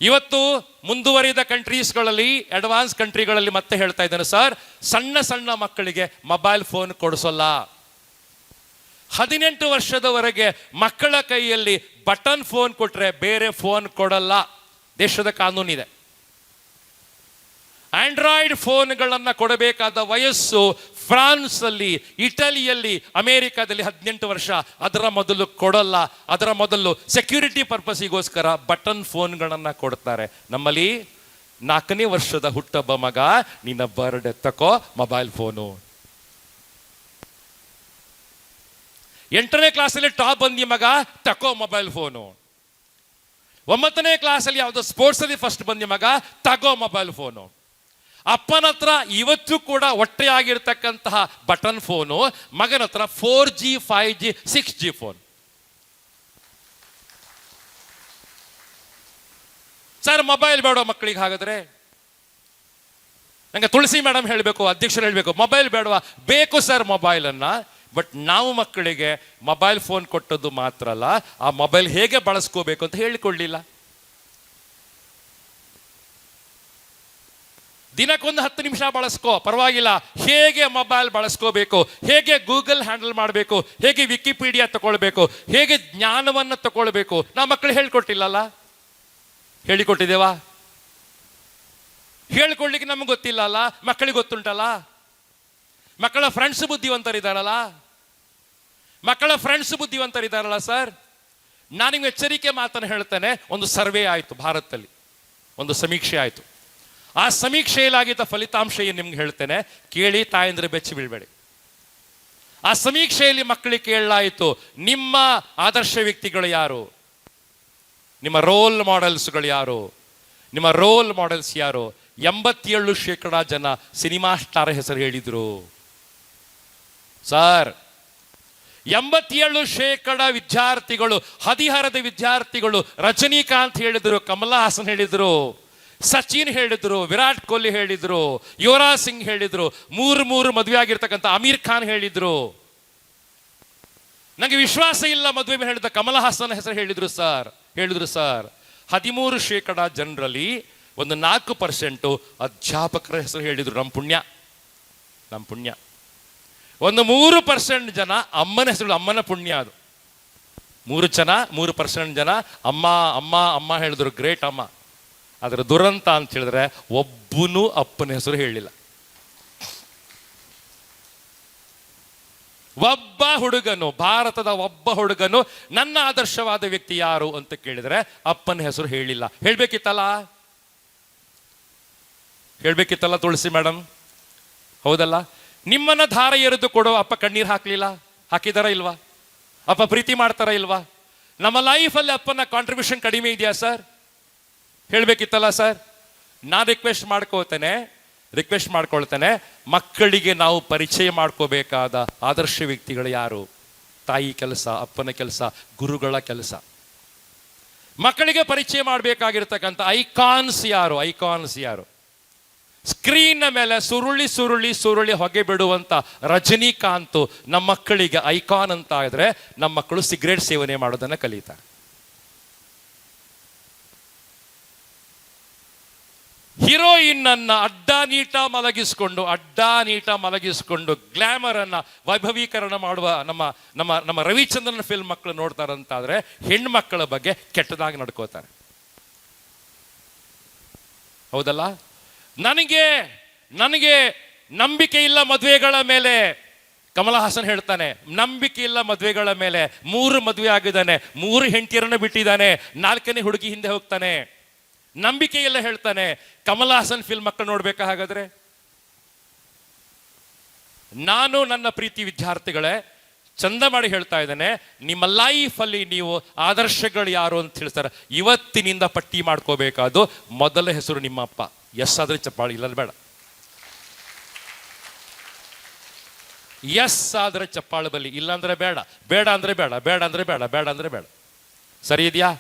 ಇವತ್ತು ಮುಂದುವರಿದ ಕಂಟ್ರೀಸ್ಗಳಲ್ಲಿ, ಅಡ್ವಾನ್ಸ್ ಕಂಟ್ರಿಗಳಲ್ಲಿ ಮತ್ತೆ ಹೇಳ್ತಾ ಇದ್ದೇನೆ ಸರ್, ಸಣ್ಣ ಸಣ್ಣ ಮಕ್ಕಳಿಗೆ ಮೊಬೈಲ್ ಫೋನ್ ಕೊಡಿಸೋಲ್ಲ. 18 ವರ್ಷದವರೆಗೆ ಮಕ್ಕಳ ಕೈಯಲ್ಲಿ ಬಟನ್ ಫೋನ್ ಕೊಟ್ರೆ ಬೇರೆ ಫೋನ್ ಕೊಡಲ್ಲ. ದೇಶದ ಕಾನೂನಿದೆ. ಆಂಡ್ರಾಯ್ಡ್ ಫೋನ್ಗಳನ್ನು ಕೊಡಬೇಕಾದ ವಯಸ್ಸು ಫ್ರಾನ್ಸ್ ಅಲ್ಲಿ, ಇಟಲಿಯಲ್ಲಿ, ಅಮೆರಿಕಾದಲ್ಲಿ 18 ವರ್ಷ. ಅದರ ಮೊದಲು ಕೊಡಲ್ಲ. ಅದರ ಮೊದಲು ಸೆಕ್ಯೂರಿಟಿ ಪರ್ಪಸ್ಗೋಸ್ಕರ ಬಟನ್ ಫೋನ್ಗಳನ್ನು ಕೊಡ್ತಾರೆ. ನಮ್ಮಲ್ಲಿ 4ನೇ ವರ್ಷದ ಹುಟ್ಟೊಬ್ಬ ಮಗ, ನಿನ್ನ ಬರ್ಡೇ ತಕೋ ಮೊಬೈಲ್ ಫೋನು. 8ನೇ ಕ್ಲಾಸಲ್ಲಿ ಟಾಪ್ ಬಂದಿ ಮಗ, ತಕೋ ಮೊಬೈಲ್ ಫೋನು. 9ನೇ ಕ್ಲಾಸಲ್ಲಿ ಯಾವುದೋ ಸ್ಪೋರ್ಟ್ಸ್ ಅಲ್ಲಿ ಫಸ್ಟ್ ಬಂದಿ ಮಗ, ತಗೋ ಮೊಬೈಲ್ ಫೋನು. ಅಪ್ಪನ ಹತ್ರ ಇವತ್ತು ಕೂಡ ಒಟ್ಟೆಯಾಗಿರ್ತಕ್ಕಂತಹ ಬಟನ್ ಫೋನು, ಮಗನ ಹತ್ರ 4G 5G 6G phone. Sir mobile ಬೇಡ ಮಕ್ಕಳಿಗೆ. ಹಾಗಾದ್ರೆ ನಂಗೆ ತುಳಸಿ ಮೇಡಮ್ ಹೇಳಬೇಕು, ಅಧ್ಯಕ್ಷರು ಹೇಳಬೇಕು, ಮೊಬೈಲ್ ಬೇಡವಾ? ಬೇಕು ಸರ್ ಮೊಬೈಲ್ ಅನ್ನ. ಬಟ್ ನಾವು ಮಕ್ಕಳಿಗೆ ಮೊಬೈಲ್ ಫೋನ್ ಕೊಟ್ಟದ್ದು ಮಾತ್ರ ಅಲ್ಲ, ಆ ಮೊಬೈಲ್ ಹೇಗೆ ಬಳಸ್ಕೋಬೇಕು ಅಂತ ಹೇಳಿಕೊಳ್ಳಿಲ್ಲ. ದಿನಕ್ಕೊಂದು 10 ನಿಮಿಷ ಬಳಸ್ಕೋ, ಪರವಾಗಿಲ್ಲ. ಹೇಗೆ ಮೊಬೈಲ್ ಬಳಸ್ಕೋಬೇಕು, ಹೇಗೆ ಗೂಗಲ್ ಹ್ಯಾಂಡಲ್ ಮಾಡಬೇಕು, ಹೇಗೆ ವಿಕಿಪೀಡಿಯಾ ತಗೊಳ್ಬೇಕು, ಹೇಗೆ ಜ್ಞಾನವನ್ನು ತಗೊಳ್ಬೇಕು, ನಾವು ಮಕ್ಕಳು ಹೇಳ್ಕೊಟ್ಟಿಲ್ಲಲ್ಲ. ಹೇಳಿಕೊಟ್ಟಿದ್ದೇವಾ? ಹೇಳ್ಕೊಡ್ಲಿಕ್ಕೆ ನಮ್ಗೆ ಗೊತ್ತಿಲ್ಲ ಅಲ್ಲ, ಮಕ್ಕಳಿಗೆ ಗೊತ್ತುಂಟಲ್ಲ. ಮಕ್ಕಳ ಫ್ರೆಂಡ್ಸ್ ಬುದ್ಧಿವಂತರಿದ್ದಾರಲ್ಲ, ಮಕ್ಕಳ ಫ್ರೆಂಡ್ಸ್ ಬುದ್ಧಿವಂತರಿದ್ದಾರಲ್ಲ ಸರ್. ನಾನು ನಿಮ್ಗೆ ಎಚ್ಚರಿಕೆ ಮಾತನ್ನು ಹೇಳ್ತೇನೆ. ಒಂದು ಸರ್ವೆ ಆಯಿತು ಭಾರತದಲ್ಲಿ, ಒಂದು ಸಮೀಕ್ಷೆ ಆಯಿತು. ಆ ಸಮೀಕ್ಷೆಯಲ್ಲಾಗಿದ್ದ ಫಲಿತಾಂಶ ಏನು ನಿಮ್ಗೆ ಹೇಳ್ತೇನೆ, ಕೇಳಿ, ತಾಯಂದ್ರೆ ಬೆಚ್ಚಿ ಬೀಳ್ಬೇಡಿ. ಆ ಸಮೀಕ್ಷೆಯಲ್ಲಿ ಮಕ್ಕಳಿಗೆ ಕೇಳಲಾಯಿತು, ನಿಮ್ಮ ಆದರ್ಶ ವ್ಯಕ್ತಿಗಳು ಯಾರು, ನಿಮ್ಮ ರೋಲ್ ಮಾಡೆಲ್ಸ್ಗಳು ಯಾರು, ನಿಮ್ಮ ರೋಲ್ ಮಾಡೆಲ್ಸ್ ಯಾರು? 87% ಜನ ಸಿನಿಮಾ ಸ್ಟಾರ್ ಹೆಸರು ಹೇಳಿದ್ರು ಸರ್. 87% ವಿದ್ಯಾರ್ಥಿಗಳು, ಹದಿಹರದ ವಿದ್ಯಾರ್ಥಿಗಳು ರಜನಿಕಾಂತ್ ಹೇಳಿದ್ರು, ಕಮಲಾ ಹಾಸನ್ ಹೇಳಿದ್ರು, ಸಚಿನ್ ಹೇಳಿದ್ರು, ವಿರಾಟ್ ಕೊಹ್ಲಿ ಹೇಳಿದ್ರು, ಯುವರಾಜ್ ಸಿಂಗ್ ಹೇಳಿದ್ರು, 3 ಮದುವೆ ಆಗಿರ್ತಕ್ಕಂಥ ಅಮೀರ್ ಖಾನ್ ಹೇಳಿದ್ರು. ನನಗೆ ವಿಶ್ವಾಸ ಇಲ್ಲ ಮದುವೆ ಹೇಳಿದ ಕಮಲಾ ಹಾಸನ್ ಹೆಸರು ಹೇಳಿದ್ರು ಸರ್. 13% ಜನರಲ್ಲಿ ಒಂದು 4% ಅಧ್ಯಾಪಕರ ಹೆಸರು ಹೇಳಿದ್ರು. ನಮ್ಮ ಪುಣ್ಯ. ಒಂದು 3% ಜನ ಅಮ್ಮನ ಹೆಸರು, ಅಮ್ಮನ ಪುಣ್ಯ ಅದು. 3% ಜನ ಅಮ್ಮ ಅಮ್ಮ ಅಮ್ಮ ಹೇಳಿದ್ರು, ಗ್ರೇಟ್ ಅಮ್ಮ. ಅದರ ದುರಂತ ಅಂತ ಹೇಳಿದ್ರೆ ಒಬ್ಬನೂ ಅಪ್ಪನ ಹೆಸರು ಹೇಳಿಲ್ಲ. ಒಬ್ಬ ಹುಡುಗನು, ಭಾರತದ ಒಬ್ಬ ಹುಡುಗನು ನನ್ನ ಆದರ್ಶವಾದ ವ್ಯಕ್ತಿ ಯಾರು ಅಂತ ಕೇಳಿದ್ರೆ ಅಪ್ಪನ ಹೆಸರು ಹೇಳಿಲ್ಲ. ಹೇಳ್ಬೇಕಿತ್ತಲ್ಲ ತುಳಸಿ ಮೇಡಮ್, ಹೌದಲ್ಲ? ನಿಮ್ಮನ್ನ ಧಾರ ಎರೆದು ಕೊಡೋ ಅಪ್ಪ ಕಣ್ಣೀರು ಹಾಕಿದಾರ ಇಲ್ವಾ? ಅಪ್ಪ ಪ್ರೀತಿ ಮಾಡ್ತಾರ ಇಲ್ವಾ? ನಮ್ಮ ಲೈಫಲ್ಲಿ ಅಪ್ಪನ ಕಾಂಟ್ರಿಬ್ಯೂಷನ್ ಕಡಿಮೆ ಇದೆಯಾ ಸರ್? ಹೇಳ್ಬೇಕಿತ್ತಲ್ಲ ಸರ್. ನಾನು ರಿಕ್ವೆಸ್ಟ್ ಮಾಡ್ಕೊಳ್ತೇನೆ, ಮಕ್ಕಳಿಗೆ ನಾವು ಪರಿಚಯ ಮಾಡ್ಕೋಬೇಕಾದ ಆದರ್ಶ ವ್ಯಕ್ತಿಗಳು ಯಾರು? ತಾಯಿ ಕೆಲಸ, ಅಪ್ಪನ ಕೆಲಸ, ಗುರುಗಳ ಕೆಲಸ. ಮಕ್ಕಳಿಗೆ ಪರಿಚಯ ಮಾಡಬೇಕಾಗಿರ್ತಕ್ಕಂಥ ಐಕಾನ್ಸ್ ಯಾರು? ಸ್ಕ್ರೀನ್ ಮೇಲೆ ಸುರುಳಿ ಹೊಗೆ ಬಿಡುವಂತ ರಜನಿಕಾಂತ್ ನಮ್ಮ ಮಕ್ಕಳಿಗೆ ಐಕಾನ್ ಅಂತ ಇದ್ರೆ, ನಮ್ಮ ಮಕ್ಕಳು ಸಿಗರೇಟ್ ಸೇವನೆ ಮಾಡೋದನ್ನ ಕಲಿತಾರೆ. ಹೀರೋಯಿನ್ ಅನ್ನ ಅಡ್ಡ ನೀಟ ಮಲಗಿಸ್ಕೊಂಡು ಗ್ಲಾಮರ್ ಅನ್ನ ವೈಭವೀಕರಣ ಮಾಡುವ ನಮ್ಮ ರವಿಚಂದ್ರನ್ ಫಿಲ್ಮ್ ಮಕ್ಕಳು ನೋಡ್ತಾರಂತಾದ್ರೆ ಹೆಣ್ಮಕ್ಕಳ ಬಗ್ಗೆ ಕೆಟ್ಟದಾಗಿ ನಡ್ಕೋತಾರೆ. ಹೌದಲ್ಲ? ನನಗೆ ನಂಬಿಕೆ ಇಲ್ಲ ಮದುವೆಗಳ ಮೇಲೆ. ಕಮಲಾ ಹಾಸನ್ ಹೇಳ್ತಾನೆ, ನಂಬಿಕೆ ಇಲ್ಲ ಮದುವೆಗಳ ಮೇಲೆ. 3 ಮದುವೆ ಆಗಿದ್ದಾನೆ, 3 ಹೆಂಡತಿಯರನ್ನು ಬಿಟ್ಟಿದ್ದಾನೆ, 4ನೇ ಹುಡುಗಿ ಹಿಂದೆ ಹೋಗ್ತಾನೆ. ನಂಬಿಕೆ ಇಲ್ಲ ಹೇಳ್ತಾನೆ. ಕಮಲಾ ಹಾಸನ್ ಫಿಲ್ಮ್ ಮಕ್ಕಳು ನೋಡ್ಬೇಕಾ? ಹಾಗಾದ್ರೆ ನಾನು ನನ್ನ ಪ್ರೀತಿ ವಿದ್ಯಾರ್ಥಿಗಳೇ ಚಂದ ಮಾಡಿ ಹೇಳ್ತಾ ಇದ್ದೇನೆ, ನಿಮ್ಮ ಲೈಫಲ್ಲಿ ನೀವು ಆದರ್ಶಗಳು ಯಾರು ಅಂತ ಹೇಳ್ತಾರೆ. ಇವತ್ತಿನಿಂದ ಪಟ್ಟಿ ಮಾಡ್ಕೋಬೇಕಾದ್ದು ಮೊದಲ ಹೆಸರು ನಿಮ್ಮ ಅಪ್ಪ. ಎಸ್ ಆದ್ರೆ ಚಪ್ಪಾಳಿ, ಇಲ್ಲ ಬೇಡ. ಎಸ್ ಆದ್ರೆ ಚಪ್ಪಾಳು ಬಲ್ಲಿ, ಇಲ್ಲ ಅಂದ್ರೆ ಬೇಡ. ಬೇಡ ಅಂದ್ರೆ ಬೇಡ. ಸರಿ ಇದೆಯಾ?